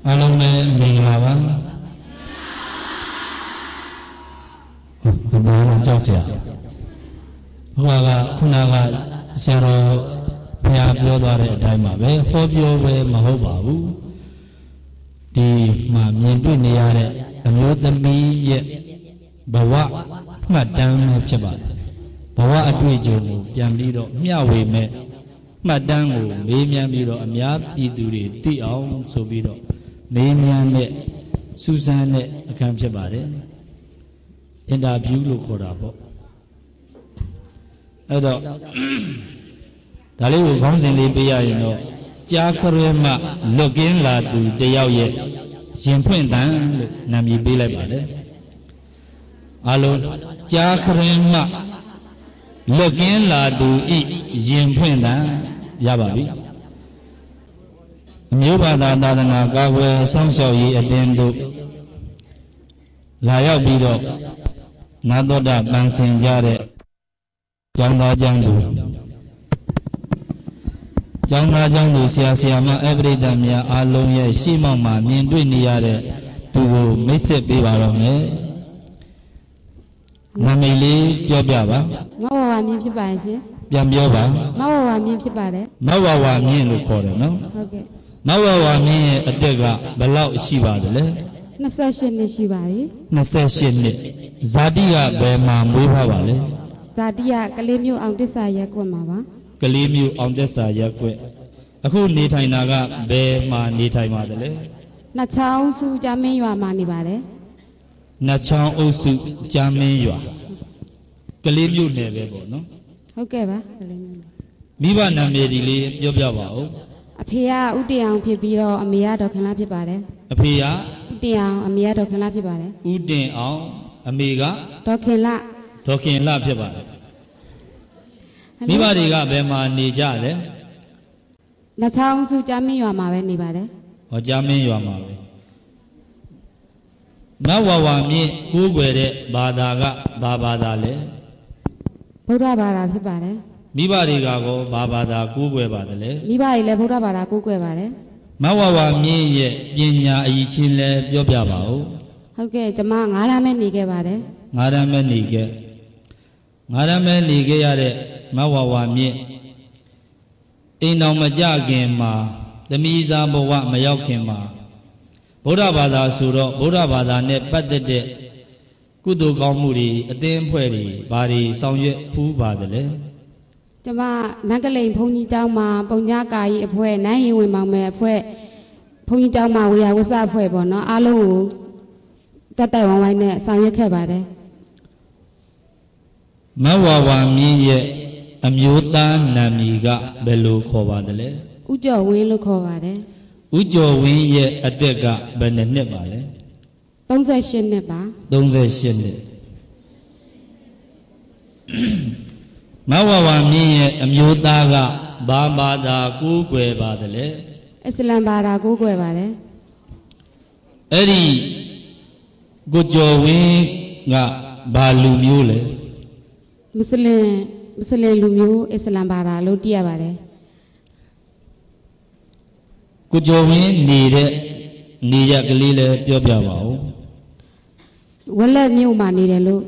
Alo me minglawa. Bagaimana jauhnya? Huaga punaga sero pihak biodare daima be, hobio be mahobahu di mampu niare amyot demi ye bawa madang cepat bawa adui jono yang biro miawe me madang me yang biro amyap iduri tiaw so biro me yang me Susan akan cepat interview lu korabo ada dari orang sini biaya ino jakarema login ladu deyau ye jemput dan nami bila balik alo jakarema login ladu i jemput dan ya babi nyuba dan gawe samsoi adendu layak bido nadoda bansen jare jangda jangdu sia ma everyday ya along ye sima ma min dui ni yare tu message pi ba lo me namai le pyo pya ba Mawawa min phit pa yin pyan pyo ba Mawawa min phit pa de Mawawa min lo khaw de noဟုတ်ကဲ့ Mawawa min ye atet ka balaw shi ba de le 28နှစ်ရှိပါပြီ 28နှစ်ဇာတိကဘယ်မှာမွေးဖွားပါလဲ ဇာတိကကလေးမျိုးအောင်တစ္ဆာရက်ကွက်မှာပါ ကလေးမျိုးအောင်သက်စာရက်ကွက်အခုနေထိုင်တာကဘယ်မှာနေထိုင်ပါတယ်လဲ နှစ်ချောင်းစုကြမင်းရွာမှာနေပါတယ် နှစ်ချောင်းအုပ်စုကြာမင်းရွာကလေးမျိုးနယ်ပဲပေါ့နော် ဟုတ်ကဲ့ပါကလေးမျိုး မိဘနာမည်ဒီလေးပြောပြပါဦး အဖေကဥတည်အောင်ဖြစ်ပြီးတော့အမေကဒေါ်ခင်လာဖြစ်ပါတယ် အဖေက ဥတည်အောင်အမေကဒေါ်ခင်လာဖြစ်ပါတယ် ဦးတင်အောင်အမေက ဒေါ်ခင်လာ ဒေါ်ခင်လဖြစ်ပါတယ်မိဘတွေကဘယ်မှာနေကြလဲ နှစ်ချောင်းစုကြမင်းရွာမှာပဲနေပါတယ် ဟောကြာမင်းရွာမှာပဲနဝဝမြင့်ကိုးကွယ်တဲ့ဘာသာကဘာဘာသာလဲ ဗုဒ္ဓဘာသာဖြစ်ပါတယ် မိဘတွေကကောဘာဘာသာကိုးကွယ်ပါတယ်လဲ မိဘတွေလည်းဗုဒ္ဓဘာသာကိုးကွယ်ပါတယ် မဝဝမြင့်ရဲ့ပညာအရေးချင်းလဲပြောပြပါဦး ဟုတ်ကဲ့ကျွန်မ9လမ်းပဲနေခဲ့ပါတယ် ငါးရမ်းပဲနေခဲ့ရတဲ့မဝဝမြင့်အိမ်တော်မကြခင်မှာသမီးစားဘဝမရောက်ခင်မှာဗုဒ္ဓဘာသာဆိုတော့ဗုဒ္ဓဘာသာနဲ့ပတ်သက်တဲ့ကုသိုလ်ကောင်းမှုတွေအသင်းအဖွဲ့တွေဘာတွေဆောင်ရွက်ဖူးပါတယ်လဲ ကျွန်မနတ်ကလိန်ဘုန်းကြီးကျောင်းမှာပုံညာကာကြီးအဖွဲ့နန်းရင်ဝင်မောင်မယ်အဖွဲ့ဘုန်းကြီးကျောင်းမှာဝေယဝဆအဖွဲ့ပေါ့နော်အားလုံးကိုတက်ဝိုင်းနဲ့ဆောင်ရွက်ခဲ့ပါတယ် မဝဝမြင့်ရဲ့အမျိုးသားနာမည်ကဘယ်လိုခေါ်ပါတယ်လဲ ဥကျော်ဝင်းလို့ခေါ်ပါတယ် ဦးကျော်ဝင်းရဲ့အသက်ကဘယ်နှစ်ပါလဲ 38နှစ်ပါ 38နှစ်မဝဝမြင့်ရဲ့အမျိုးသားကဘာဘာသာကိုးကွယ်ပါတယ်လဲ အစ္စလမ်ဘာသာကိုးကွယ်ပါတယ် အဲ့ဒီကိုကျော်ဝင်းကဘာလူမျိုးလဲ မွတ်စလင်လူမျိုးအစ္စလမ်ဘာသာလို့သိရပါတယ် ကိုကျော်ဝင်းနေတဲ့နေရကလေးလည်းပြောပြပါဦး ဝက်လက်မြို့မှာနေတယ်လို့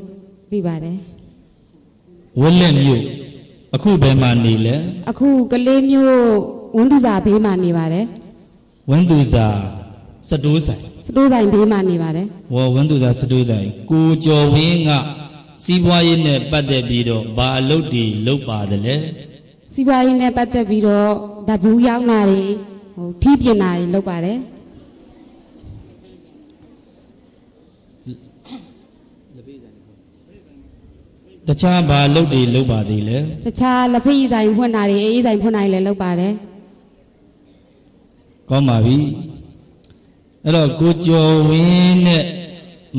သိပါတယ် ဝက်လက်မြို့အခုဘယ်မှာနေလဲ အခုကလေးမျိုးဝန်းသူစာဘေးမှာနေပါတယ် ဝင်းသူစာစတိုးဆိုင် စတိုးဆိုင်ဘေးမှာနေပါတယ် ဝဝင်းသူစာစတိုးဆိုင်ကိုကျော်ဝင်းကစီးပွားရေးနဲ့ပတ်သက်ပြီးတော့ဘာအလုပ်တွေလုပ်ပါတယ်လဲ စီးပွားရေးနဲ့ပတ်သက်ပြီးတော့ဓာတ်ဘူးရောက်တာတွေထီးပြင်တာတွေလုပ်ပါတယ် တခြားဘာအလုပ်တွေလုပ်ပါသေးလဲ တခြားလက်ဖက်ရည်ဆိုင်ဖွင့်တာတွေအေးဆိုင်ဖွင့်တာတွေလည်းလုပ်ပါတယ် ကောင်းပါပြီအဲ့တော့ကိုကျော်ဝင်းနဲ့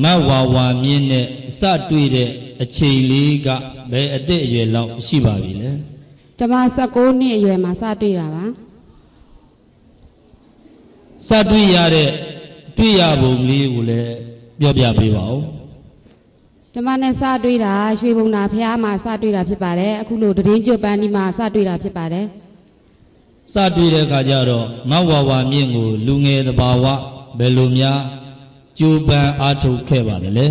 မဝဝမြင့်နဲ့စတွေ့တဲ့အချိန်လေးကဘယ်အသက်အရွယ်လောက်ရှိပါပြီလဲ ကျွန်မ19နှစ်အရွယ်မှာစတွေ့တာပါ စတွေ့ရတဲ့တွေ့ရပုံလေးကိုလည်းပြောပြပေးပါဦး ကျွန်မနဲ့စတွေ့တာရွှေဘုံသာဖះမှာစတွေ့တာဖြစ်ပါတယ်အခုလိုတရင်ကျွတ်ပန်းဒီမှာစတွေ့တာဖြစ်ပါတယ် စတွေ့တဲ့အခါကျတော့မဝဝမြင့်ကိုလူငယ်တဘာဝ Belumia, Juba Atu Keva, the Le.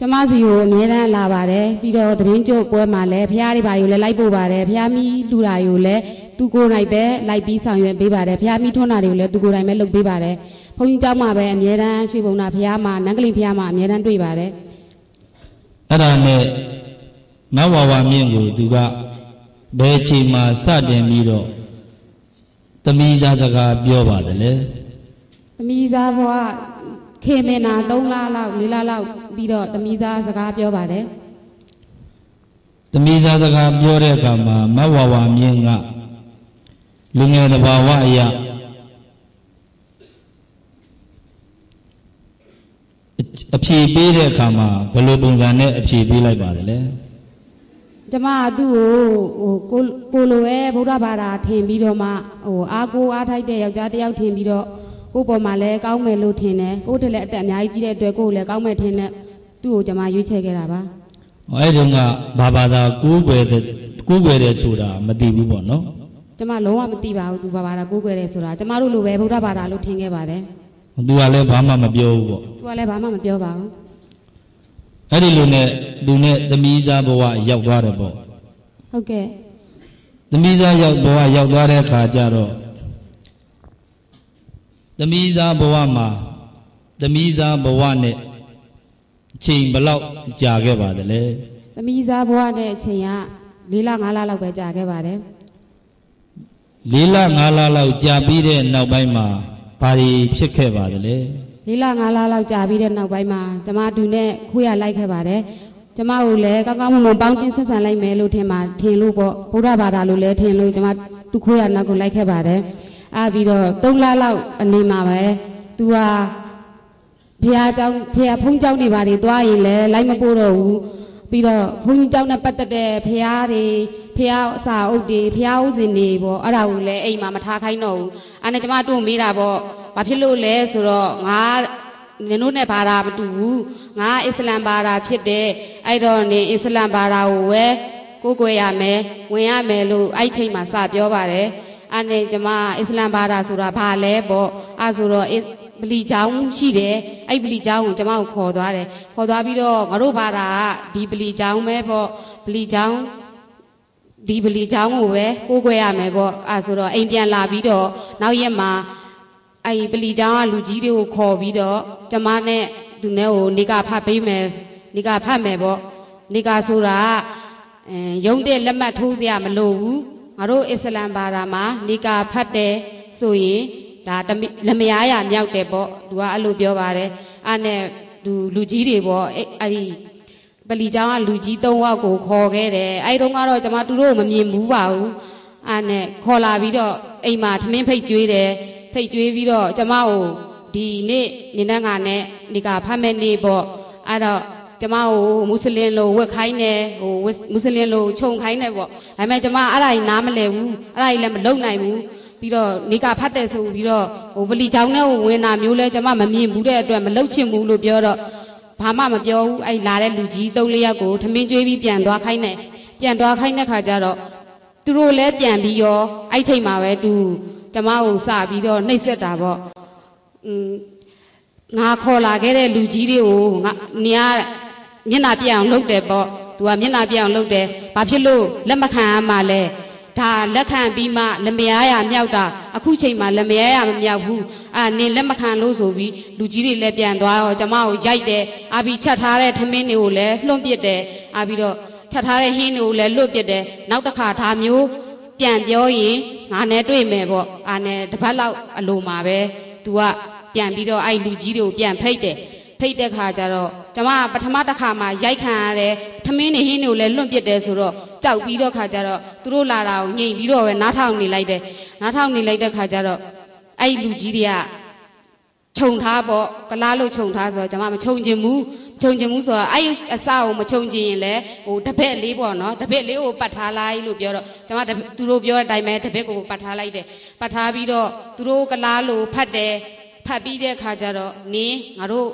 ကျမစီကိုအမြဲတမ်းလာပါတယ်ပြီးတော့သတင်းကြိုပွဲမှာလည်းဖះတွေပါယူလဲလိုက်ပို့ပါတယ်ဖះမီလူတာယူလဲသူကိုယ်နိုင်ပဲလိုက်ပြီးဆောင်ရွက်ပေးပါတယ်ဖះမီထွန်းတာတွေကိုလည်းသူကိုယ်နိုင်ပဲလုပ်ပေးပါတယ်ဘုန်းကြီးကျောင်းမှာပဲအမြဲတမ်းရွှေဘုံနာဖះမှာနန်းကလေးဖះမှာအမြဲတမ်းတွေ့ပါတယ်အဲ့ဒါနဲ့မဝဝမြင့်ကိုသူကဘယ်ချိန်မှာစတင်ပြီးတော့သမီးစားစကားပြောပါတယ်လေသမီးစားဘွားခေမင်းနာ3လလောက်4လလောက်ပြီးတော့သမီးစားစကားပြောပါတယ်သမီးစားစကားပြောတဲ့အခါမှာမဝဝမြင့်ကလူငယ်တဘာဝအရာအဖြေပေးတဲ့အခါမှာဘယ်လိုပုံစံနဲ့အဖြေပေးလိုက်ပါတယ်လဲကျမသူ့ကိုကိုလိုပဲဗုဒ္ဓဘာသာထင်ပြီးတော့မှအားကိုအားထိုက်တဲ့ယောက်ျားတစ်ယောက်ထင်ပြီးတော့ကိုပေါ်မှာလည်းကောင်းမယ်လို့ထင်တယ်ကိုတည်းလည်းအသက်အများကြီးကြီးတဲ့အတွက်ကိုလည်းကောင်းမယ်ထင်တဲ့သူ့ကိုကျမရွေးချယ်ခဲ့တာပါအဲ့ဒီကဘာသာကိုးကွယ်တယ်ဆိုတာမသိဘူးပေါ့နော်ကျမလုံးဝမသိပါဘူးသူဘာသာကိုးကွယ်တယ်ဆိုတာကျမတို့လိုပဲဗုဒ္ဓဘာသာလို့ထင်ခဲ့ပါတယ်သူကလည်းဘာမှမပြောဘူးပေါ့သူကလည်းဘာမှမပြောပါဘူးအဲ့ဒီလိုနဲ့သူနဲ့သမီးစားဘဝရောက်သွားတယ်ပေါ့ဟုတ်ကဲ့သမီးစားဘဝရောက်သွားတဲ့အခါကျတော့သမီးစားဘဝမှာသမီးစားဘဝနဲ့အချိန်ဘယ်လောက်ကြာခဲ့ပါတယ်လဲသမီးစားဘဝနဲ့အချိန်က4လ5လလောက်ပဲကြာခဲ့ပါတယ်4လ5လလောက်ကြာပြီးတဲ့နောက်ပိုင်းမှာဘာတွေဖြစ်ခဲ့ပါတယ်လဲ4လ5လလောက်ကြာပြီးတဲ့နောက်ပိုင်းမှာကျမတူနဲ့ခွေးရလိုက်ခဲ့ပါတယ်ကျမကိုလည်းကောင်းကောင်းမွန်မွန်ပေါင်းတင်ဆက်ဆံလိုက်မယ်လို့ထင်လို့ပေါ့ဗုဒ္ဓဘာသာလို့လည်းထင်လို့ကျမသူခွေးရနောက်ကိုလိုက်ခဲ့ပါတယ်အားပြီးတော့3လလောက်အနေမှာပဲသူကဖះเจ้าဖះဖုန်းเจ้าနေပါတွေသွားရင်လည်းလိုက်မပို့တော့ဘူးပြီးတော့ဘုန်းကြီးเจ้าနဲ့ပတ်သက်တဲ့ဖះတွေဖះအစာအုပ်တွေဖះဥစဉ်တွေပေါ့အဲ့ဒါကိုလည်းအိမ်မှာမထားခိုင်းတော့ဘူးအဲ့နဲ့ကျမတို့မေးတာပေါ့ဘာဖြစ်လို့လဲဆိုတော့ငါနင်တို့နဲ့ဘာသာမတူဘူးငါအစ္စလမ်ဘာသာဖြစ်တယ်အဲ့တော့နင်အစ္စလမ်ဘာသာကိုပဲကိုးကွယ်ရမယ်ဝင်ရမယ်လို့အဲ့ထိတ်မှာစပြောပါတယ်အဲ့နဲ့ကျမအစ္စလမ်ဘာသာဆိုတာဘာလဲပေါ့အဲ့ဆိုတော့ပလီချောင်းရှိတယ်အဲ့ပလီချောင်းကိုကျမကိုခေါ်သွားတယ်ခေါ်သွားပြီးတော့ငါတို့ဘာသာကဒီပလီချောင်းပဲပေါ့ပလီချောင်းဒီပလီချောင်းကိုပဲကိုးကွယ်ရမယ်ပေါ့အဲ့ဆိုတော့အိမ်ပြန်လာပြီးတော့နောက်ရက်မှာအဲ့ပလီချောင်းကလူကြီးတွေကိုခေါ်ပြီးတော့ကျမနဲ့သူနဲ့ကိုနေကဖတ်ပေးမယ်နေကဖတ်မယ်ပေါ့နေကဆိုတာရုံးတဲ့လက်မှတ်ထိုးစရာမလိုဘူးငါတို့အစ္စလမ်ဘာသာမှာနေကဖတ်တယ်ဆိုရင်ဒါလမယားရမြောက်တယ်ပေါ့သူကအဲ့လိုပြောပါတယ်အဲ့နဲ့သူလူကြီးတွေပေါ့အဲ့ဒီပလီချောင်းကလူကြီး3ယောက်ကိုခေါ်ခဲ့တယ်အဲ့တုန်းကတော့ကျွန်မသူတို့မမြင်ဘူးပါဘူးအဲ့နဲ့ခေါ်လာပြီးတော့အိမ်မှာထမင်းဖိတ်ကျွေးတယ်ဖိတ်ကျွေးပြီးတော့ကျွန်မကိုဒီနေ့နေနဲ့ငါနဲ့ဒီကဖတ်မဲ့နေ့ပေါ့အဲ့တော့ကျွန်မကိုမွတ်စလင်လိုဝတ်ခိုင်းတယ်မွတ်စလင်လိုခြုံခိုင်းတယ်ပေါ့ဒါပေမဲ့ကျွန်မအဲ့ဒါကြီးနားမလဲဘူးအဲ့ဒါကြီးလည်းမလုပ်နိုင်ဘူးပြီးတော့နေကဖတ်တယ်ဆိုပြီးတော့ဗလီချောင်းထဲကိုဝင်တာမျိုးလဲကျွန်မမမြင်ဘူးတဲ့အတွက်မလုပ်ချင်ဘူးလို့ပြောတော့ဘာမှမပြောဘူးအဲ့လာတဲ့လူကြီး3-4ယောက်ကိုထမင်းကျွေးပြီးပြန်သွားခိုင်းတယ်ပြန်သွားခိုင်းတဲ့ခါကျတော့သူတို့လည်းပြန်ပြီးရောအဲ့ထိတ်မှာပဲသူကျွန်မကိုစပြီးတော့နှိပ်စက်တာပေါ့ငါခေါ်လာခဲ့တဲ့လူကြီးတွေကိုငါနေရမျက်နှာပြအောင်လုပ်တယ်ပေါ့သူကမျက်နှာပြအောင်လုပ်တယ်ဘာဖြစ်လို့လက်မခံရမှာလဲဒါလက်ခံပြီးမှလက်မယားရမြောက်တာအခုချိန်မှာလက်မယားရမမြောက်ဘူးနင်လက်မခံလို့ဆိုပြီးလူကြီးတွေလည်းပြန်သွားရောကျမကိုရိုက်တယ်ပြီးချက်ထားတဲ့ထမင်းတွေကိုလည်းလွှတ်ပစ်တယ်ပြီးတော့ချက်ထားတဲ့ဟင်းတွေကိုလည်းလွတ်ပစ်တယ်နောက်တစ်ခါဒါမျိုးပြန်ပြောရင်ငါနဲ့တွေ့မယ်ပေါ့နဲ့တစ်ပတ်လောက်အလိုမှာပဲသူကပြန်ပြီးတော့အဲ့လူကြီးတွေကိုပြန်ဖိတ်တယ်ဖိတ်တဲ့ခါကျတော့ကျမပထမတစ်ခါမှရိုက်ခံရတယ်ထမင်းနေဟင်းတွေကိုလည်းလွတ်ပစ်တယ်ဆိုတော့ကြောက်ပြီးတော့ခါကျတော့သူတို့လာတာကိုငြိမ်ပြီးတော့ပဲနားထောင်နေလိုက်တယ်နားထောင်နေလိုက်တဲ့ခါကျတော့အဲ့လူကြီးတွေကခြုံထားပေါ့ကလားလို့ခြုံထားဆိုတော့ကျမမခြုံချင်ဘူးဆိုတော့အဲ့အစကိုမခြုံချင်ရင်လည်းတပည့်လေးပေါ့နော်တပည့်လေးကိုပတ်ထားလိုက်လို့ပြောတော့ကျမသူတို့ပြောတဲ့အတိုင်းပဲတပည့်ကိုပတ်ထားလိုက်တယ်ပတ်ထားပြီးတော့သူတို့ကလားလို့ဖတ်တယ်ဖတ်ပြီးတဲ့ခါကျတော့နင်းငါတို့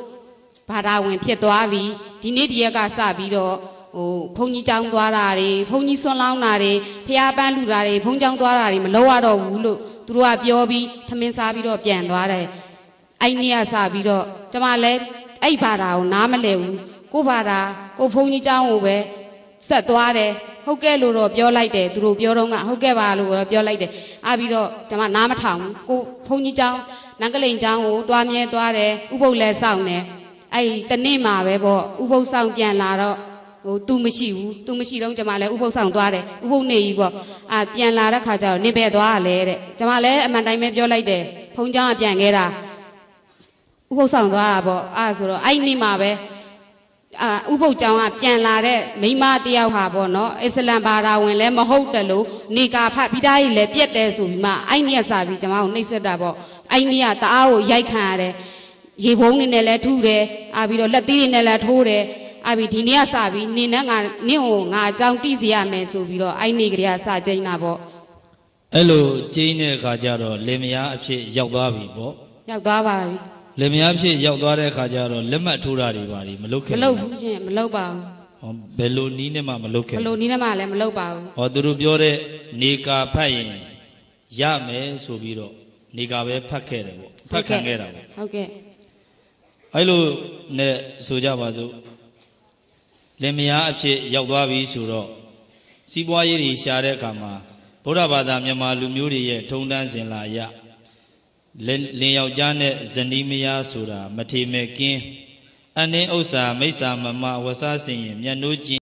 ဘာသာဝင်ဖြစ်သွားပြီဒီနေ့ဒီရက်ကစပြီးတော့ ဘုန်းကြီးကျောင်းသွားတာတွေဘုန်းကြီးဆွမ်းလောင်းတာတွေဖျားပန်းလှူတာတွေဘုန်းကျောင်းသွားတာတွေမလုပ်ရတော့ဘူးလို့သူတို့ကပြောပြီးထမင်းစားပြီးတော့ပြန်သွားတယ်အဲ့နေ့ကစပြီးတော့ကျမလည်းအဲ့ဘာသာကိုနားမလည်ဘူးကိုဘာသာကိုဘုန်းကြီးကျောင်းကိုပဲဆက်သွားတယ်ဟုတ်ကဲ့လို့တော့ပြောလိုက်တယ်သူတို့ပြောတော့ကဟုတ်ကဲ့ပါလို့ပြောလိုက်တယ်အားပြီးတော့ကျမနားမထောင်ဘူးကိုဘုန်းကြီးကျောင်းနန်းကလိန်ကျောင်းကိုတွားမြဲသွားတယ်ဥပုပ်လည်းစောင့်တယ်အဲ့တနေ့မှာပဲပေါ့ဥပုပ်ဆောင်ပြန်လာတော့သူမရှိဘူးသူမရှိတော့ကျမလည်းဥပုပ်ဆောင်သွားတယ်ဥပုပ်နေကြီးပေါ့ပြန်လာတဲ့ခါကျတော့နေပဲသွားရလဲတဲ့ကျမလည်းအမှန်တိုင်းပဲပြောလိုက်တယ်ဘုန်းကျောင်းကပြန်ခဲ့တာဥပုပ်ဆောင်သွားတာပေါ့ဆိုတော့အဲ့နေ့မှာပဲဥပုပ်ကျောင်းကပြန်လာတဲ့မိန်းမတယောက်ဟာပေါ့နော်အစ္စလမ်ဘာသာဝင်လည်းမဟုတ်တယ်လို့နေကာဖတ်ပြီးသားကြီးလည်းပြက်တယ်ဆိုပြီးမှအဲ့နေ့ကစပြီးကျမကိုနှိပ်စက်တာပေါ့အဲ့နေ့ကတအားကိုရိုက်ခံရတယ်ရေဖုံးနေနဲ့လည်းထုတယ်ပြီးတော့လက်သီးတွေနဲ့လည်းထိုးတယ်ပြီးဒီနေ့ကစပြီးနင်းနဲ့ငါနင့်ကိုငါအကြောင်းတိစီရမယ်ဆိုပြီးတော့အဲ့နေ့ကလေးကစကျင်းတာပေါ့အဲ့လိုကျင်းတဲ့အခါကျတော့လင်မယားအဖြစ်ရောက်သွားပြီပေါ့ရောက်သွားပါပြီလင်မယားဖြစ်ရောက်သွားတဲ့အခါကျတော့လက်မှတ်ထိုးတာတွေပါလိမလုပ်ခဲ့မလုပ်ဘူးရှင်မလုပ်ပါဘူးဘယ်လိုနီးနဲ့မှမလုပ်ခဲ့ဘယ်လိုနီးနဲ့မှလည်းမလုပ်ပါဘူးသူတို့ပြောတဲ့နေကာဖတ်ရင်ရမယ်ဆိုပြီးတော့နေကာပဲဖတ်ခဲ့တယ်ပေါ့ဖတ်ခံခဲ့တာပေါ့ဟုတ်ကဲ့အဲ့လိုနဲ့ဆိုကြပါစို့လင်မယားအဖြစ်ရောက်သွားပြီဆိုတော့စီးပွားရေးတွေရှာတဲ့အခါမှာဗုဒ္ဓဘာသာမြန်မာလူမျိုးတွေရဲ့ထုံတန်းစင်လာရလင်ယောက်ျားနဲ့ဇနီးမယားဆိုတာမထေမဲ့ကင်းအနှင်းဥစ္စာမိစ္ဆာမမဝဆဆင်ရင်မျက်နှိုးကျင်